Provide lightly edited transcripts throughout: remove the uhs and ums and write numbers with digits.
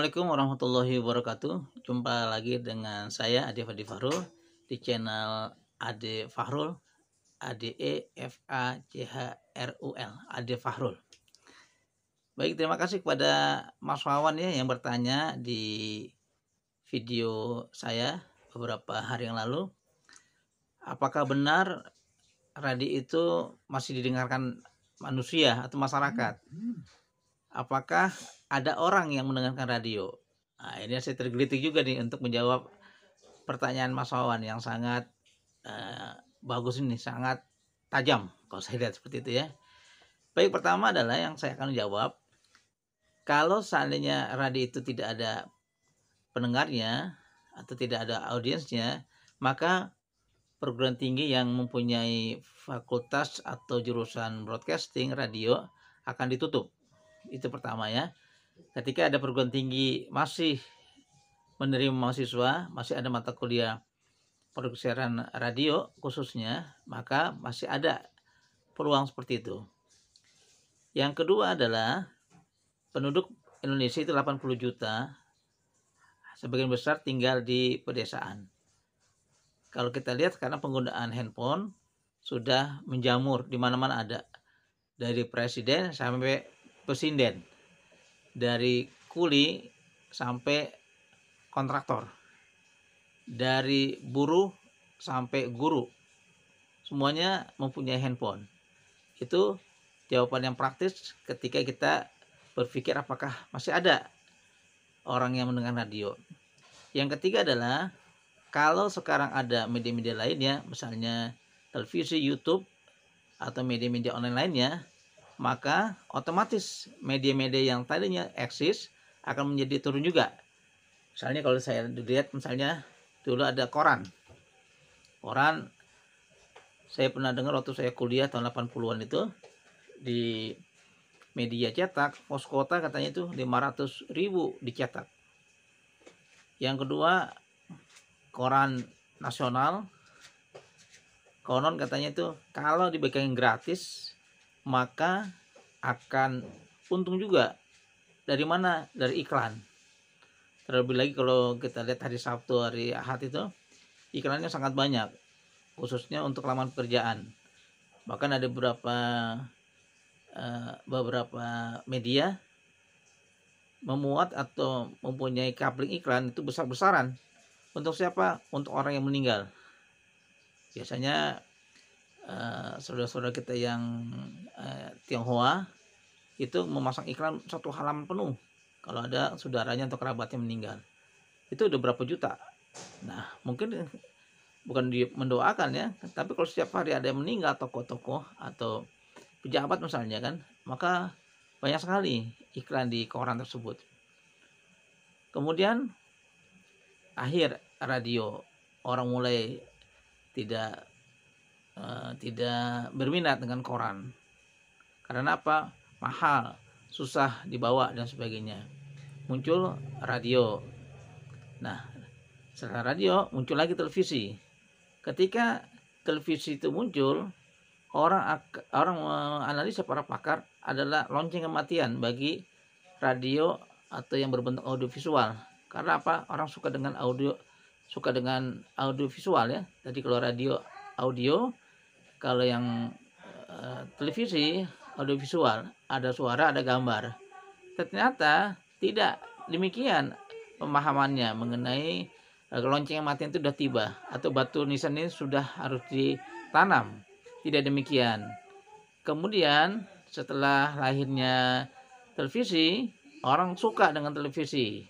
Assalamualaikum warahmatullahi wabarakatuh. Jumpa lagi dengan saya Ade Fadi Fahrul di channel Ade Fahrul, ADE FACHRUL, Ade Fahrul. Baik, terima kasih kepada Mas Wawan ya yang bertanya di video saya beberapa hari yang lalu. Apakah benar radio itu masih didengarkan manusia atau masyarakat? Apakah ada orang yang mendengarkan radio? Nah, ini saya tergelitik juga nih untuk menjawab pertanyaan Mas Wawan yang sangat bagus ini, sangat tajam kalau saya lihat seperti itu ya. Baik, pertama adalah yang saya akan jawab, kalau seandainya radio itu tidak ada pendengarnya atau tidak ada audiensnya, maka perguruan tinggi yang mempunyai fakultas atau jurusan broadcasting radio akan ditutup. Itu pertama ya. Ketika ada perguruan tinggi masih menerima mahasiswa, masih ada mata kuliah produksi siaran radio khususnya, maka masih ada peluang seperti itu. Yang kedua adalah penduduk Indonesia itu 80 juta, sebagian besar tinggal di pedesaan. Kalau kita lihat sekarang penggunaan handphone sudah menjamur, di mana-mana ada, dari presiden sampai presiden, dari kuli sampai kontraktor, dari buruh sampai guru, semuanya mempunyai handphone. Itu jawaban yang praktis ketika kita berpikir apakah masih ada orang yang mendengar radio. Yang ketiga adalah kalau sekarang ada media-media lainnya, misalnya televisi, YouTube, atau media-media online lainnya, maka otomatis media-media yang tadinya eksis akan menjadi turun juga. Misalnya kalau saya lihat, misalnya dulu ada koran. Saya pernah dengar waktu saya kuliah tahun 80-an itu, di media cetak, pos kota katanya itu 500.000 dicetak. Yang kedua, koran nasional, konon katanya itu kalau dibagikan gratis maka akan untung juga. Dari mana? Dari iklan. Terlebih lagi kalau kita lihat hari Sabtu, hari Ahad itu iklannya sangat banyak, khususnya untuk lamaran pekerjaan. Bahkan ada beberapa media memuat atau mempunyai coupling iklan itu besar-besaran. Untuk siapa? Untuk orang yang meninggal. Biasanya saudara-saudara kita yang Tionghoa itu memasang iklan satu halaman penuh kalau ada saudaranya atau kerabatnya meninggal. Itu udah berapa juta. Nah, mungkin bukan mendoakan ya, tapi kalau setiap hari ada yang meninggal, tokoh-tokoh atau pejabat misalnya kan, maka banyak sekali iklan di koran tersebut. Kemudian akhir radio, orang mulai tidak berminat dengan koran. Karena apa? Mahal, susah dibawa dan sebagainya. Muncul radio. Nah, setelah radio muncul lagi televisi. Ketika televisi itu muncul, orang menganalisa, para pakar, adalah lonceng kematian bagi radio atau yang berbentuk audiovisual. Karena apa? Orang suka dengan audiovisual ya. Jadi kalau radio audio, kalau yang televisi audiovisual, ada suara, ada gambar. Ternyata tidak demikian pemahamannya mengenai lonceng kematian itu sudah tiba atau batu nisan ini sudah harus ditanam. Tidak demikian. Kemudian setelah lahirnya televisi, orang suka dengan televisi.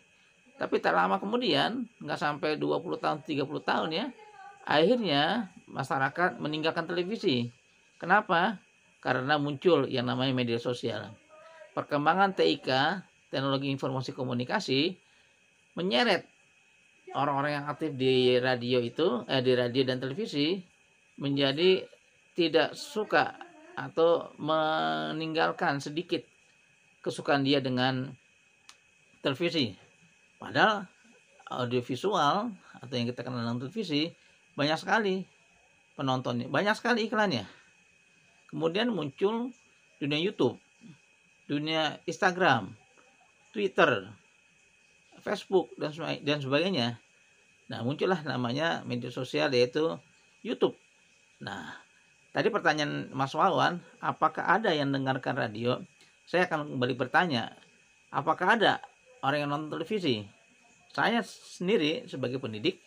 Tapi tak lama kemudian, nggak sampai 20 tahun, 30 tahun ya, akhirnya masyarakat meninggalkan televisi. Kenapa? Karena muncul yang namanya media sosial. Perkembangan TIK, teknologi informasi komunikasi, menyeret orang-orang yang aktif di radio itu, di radio dan televisi, menjadi tidak suka atau meninggalkan sedikit kesukaan dia dengan televisi. Padahal audiovisual atau yang kita kenal dengan televisi banyak sekali penontonnya, banyak sekali iklannya. Kemudian muncul dunia YouTube, dunia Instagram, Twitter, Facebook dan sebagainya. Nah, muncullah namanya media sosial yaitu YouTube. Nah, tadi pertanyaan Mas Wawan, apakah ada yang mendengarkan radio? Saya akan kembali bertanya, apakah ada orang yang nonton televisi? Saya sendiri sebagai pendidik,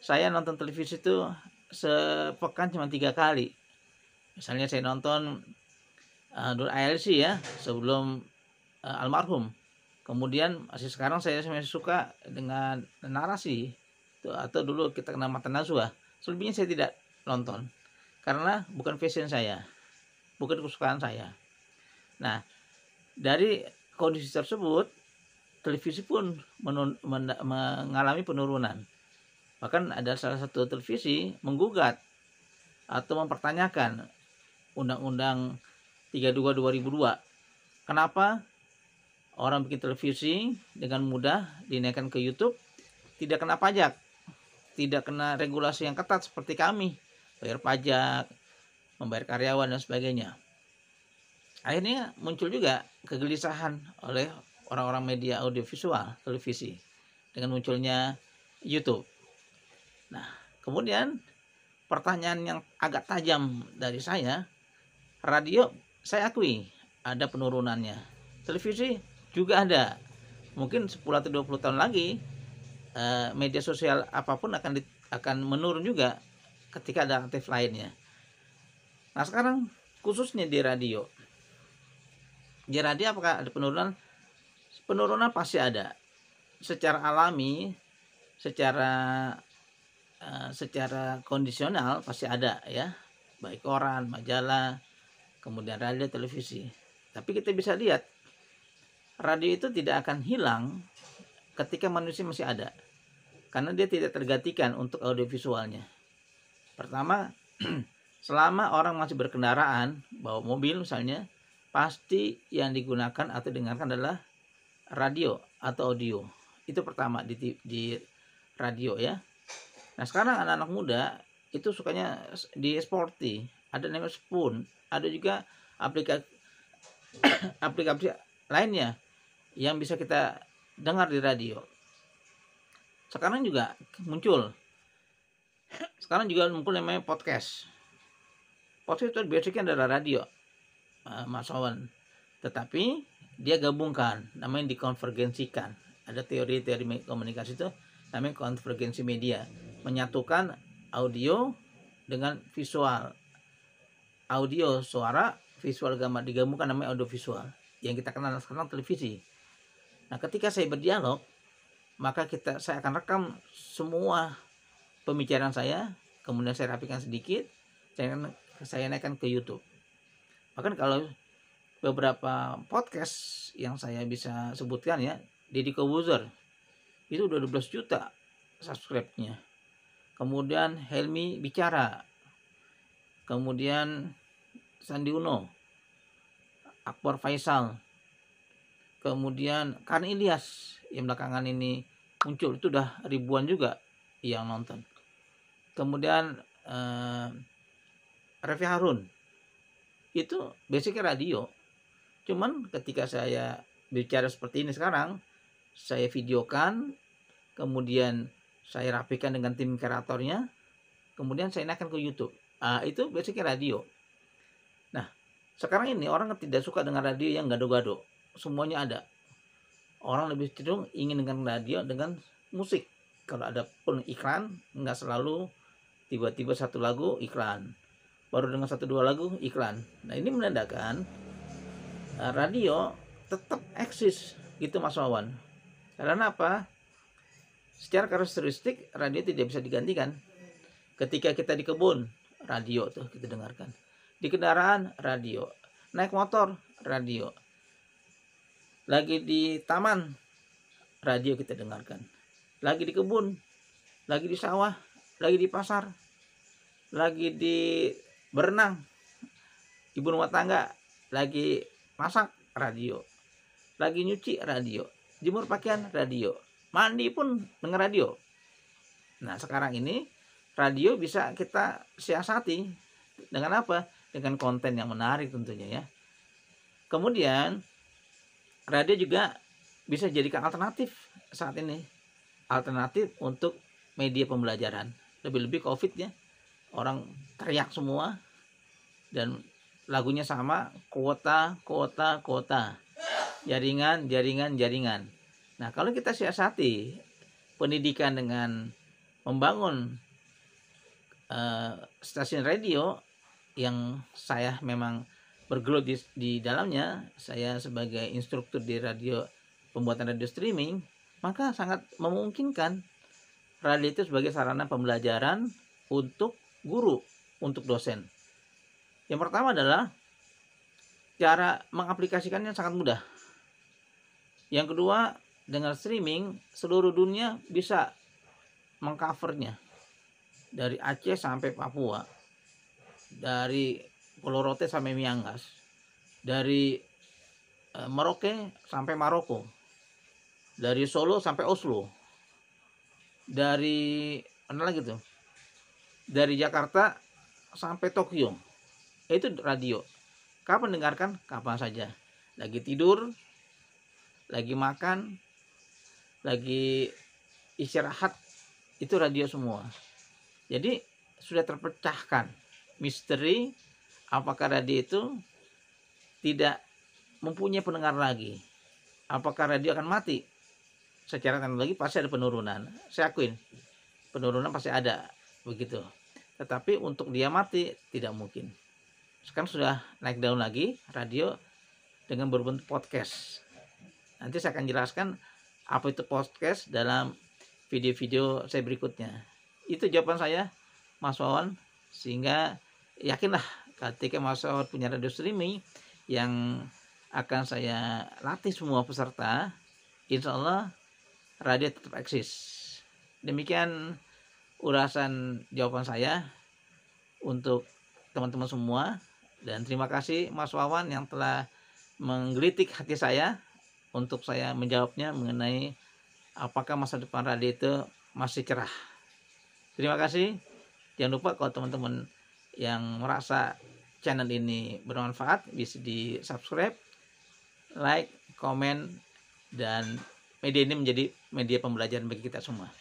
saya nonton televisi itu sepekan cuma 3 kali. Misalnya saya nonton Nur ALC ya, sebelum almarhum. Kemudian masih sekarang saya masih suka dengan narasi atau dulu kita kenal Mata Najwa. Selebihnya saya tidak nonton karena bukan passion saya, bukan kesukaan saya. Nah, dari kondisi tersebut televisi pun mengalami penurunan. Bahkan ada salah satu televisi menggugat atau mempertanyakan Undang-Undang 32 2002. Kenapa orang bikin televisi dengan mudah dinaikkan ke YouTube tidak kena pajak, tidak kena regulasi yang ketat seperti kami, bayar pajak, membayar karyawan dan sebagainya. Akhirnya muncul juga kegelisahan oleh orang-orang media audiovisual televisi dengan munculnya YouTube. Nah, kemudian pertanyaan yang agak tajam dari saya, radio saya akui ada penurunannya. Televisi juga ada. Mungkin 10 atau 20 tahun lagi media sosial apapun akan menurun juga ketika ada aktif lainnya. Nah, sekarang khususnya di radio. Di radio apakah ada penurunan? Penurunan pasti ada. Secara alami, secara kondisional pasti ada ya. Baik koran, majalah, kemudian radio, televisi. Tapi kita bisa lihat radio itu tidak akan hilang ketika manusia masih ada. Karena dia tidak tergantikan untuk audiovisualnya. Pertama, selama orang masih berkendaraan, bawa mobil misalnya, pasti yang digunakan atau dengarkan adalah radio atau audio. Itu pertama di radio ya. Nah, sekarang anak-anak muda itu sukanya di sporty, ada namanya Spoon, ada juga aplikasi lainnya yang bisa kita dengar di radio. Sekarang juga muncul namanya podcast. Podcast itu basicnya adalah radio, Mas Wawan. Tetapi dia gabungkan, namanya dikonvergensikan. Ada teori-teori komunikasi itu namanya konvergensi media, menyatukan audio dengan visual. Audio suara, visual gambar digabungkan namanya audiovisual yang kita kenal sekarang televisi. Nah, ketika saya berdialog, maka saya akan rekam semua pembicaraan saya, kemudian saya rapikan sedikit, saya naikkan ke YouTube. Bahkan kalau beberapa podcast yang saya bisa sebutkan ya, Deddy Corbuzier itu udah 12 juta subscribe-nya. Kemudian Helmi Bicara, kemudian Sandi Uno, Akbar Faisal, kemudian Kan Ilyas yang belakangan ini muncul, itu udah ribuan juga yang nonton. Kemudian Revi Harun, itu basicnya radio. Cuman ketika saya bicara seperti ini sekarang, saya videokan, kemudian saya rapikan dengan tim kreatornya, kemudian saya naikkan ke YouTube. Itu basicnya radio. Nah, sekarang ini orang tidak suka dengan radio yang gado-gado. Semuanya ada. Orang lebih cenderung ingin dengan radio dengan musik. Kalau ada pun iklan, nggak selalu tiba-tiba satu lagu iklan, baru dengan 1-2 lagu iklan. Nah, ini menandakan radio tetap eksis gitu Mas Wawan. Karena apa? Secara karakteristik radio tidak bisa digantikan. Ketika kita di kebun, radio tuh kita dengarkan. Di kendaraan, radio. Naik motor, radio. Lagi di taman, radio kita dengarkan. Lagi di kebun, lagi di sawah, lagi di pasar, lagi di berenang, ibu rumah tangga, lagi masak, radio. Lagi nyuci, radio. Jemur pakaian, radio. Mandi pun dengar radio. Nah, sekarang ini radio bisa kita siasati dengan apa? Dengan konten yang menarik tentunya ya. Kemudian radio juga bisa jadikan alternatif saat ini alternatif untuk media pembelajaran. Lebih-lebih COVID ya, orang teriak semua dan lagunya sama, kuota, kuota, kuota, jaringan, jaringan, jaringan. Nah, kalau kita siasati pendidikan dengan membangun stasiun radio yang saya memang bergelut di dalamnya, saya sebagai instruktur di radio, pembuatan radio streaming, maka sangat memungkinkan radio itu sebagai sarana pembelajaran untuk guru, untuk dosen. Yang pertama adalah cara mengaplikasikannya sangat mudah. Yang kedua, dengan streaming seluruh dunia bisa mengcovernya, dari Aceh sampai Papua, dari Pulau Rote sampai Miangas, dari Merauke sampai Maroko, dari Solo sampai Oslo, dari mana lagi tuh, dari Jakarta sampai Tokyo. Itu radio. Kapan dengarkan? Kapan saja. Lagi tidur, lagi makan, lagi istirahat, itu radio semua. Jadi sudah terpecahkan misteri apakah radio itu tidak mempunyai pendengar lagi. Apakah radio akan mati? Secara teknologi pasti ada penurunan. Saya akuin penurunan pasti ada begitu. Tetapi untuk dia mati tidak mungkin. Sekarang sudah naik daun lagi radio dengan berbentuk podcast. Nanti saya akan jelaskan apa itu podcast dalam video-video saya berikutnya. Itu jawaban saya, Mas Wawan. Sehingga yakinlah ketika Mas Wawan punya radio streaming yang akan saya latih semua peserta, insya Allah radio tetap eksis. Demikian urasan jawaban saya untuk teman-teman semua. Dan terima kasih Mas Wawan yang telah menggelitik hati saya untuk saya menjawabnya mengenai apakah masa depan radio itu masih cerah. Terima kasih. Jangan lupa kalau teman-teman yang merasa channel ini bermanfaat bisa di subscribe, like, komen, dan media ini menjadi media pembelajaran bagi kita semua.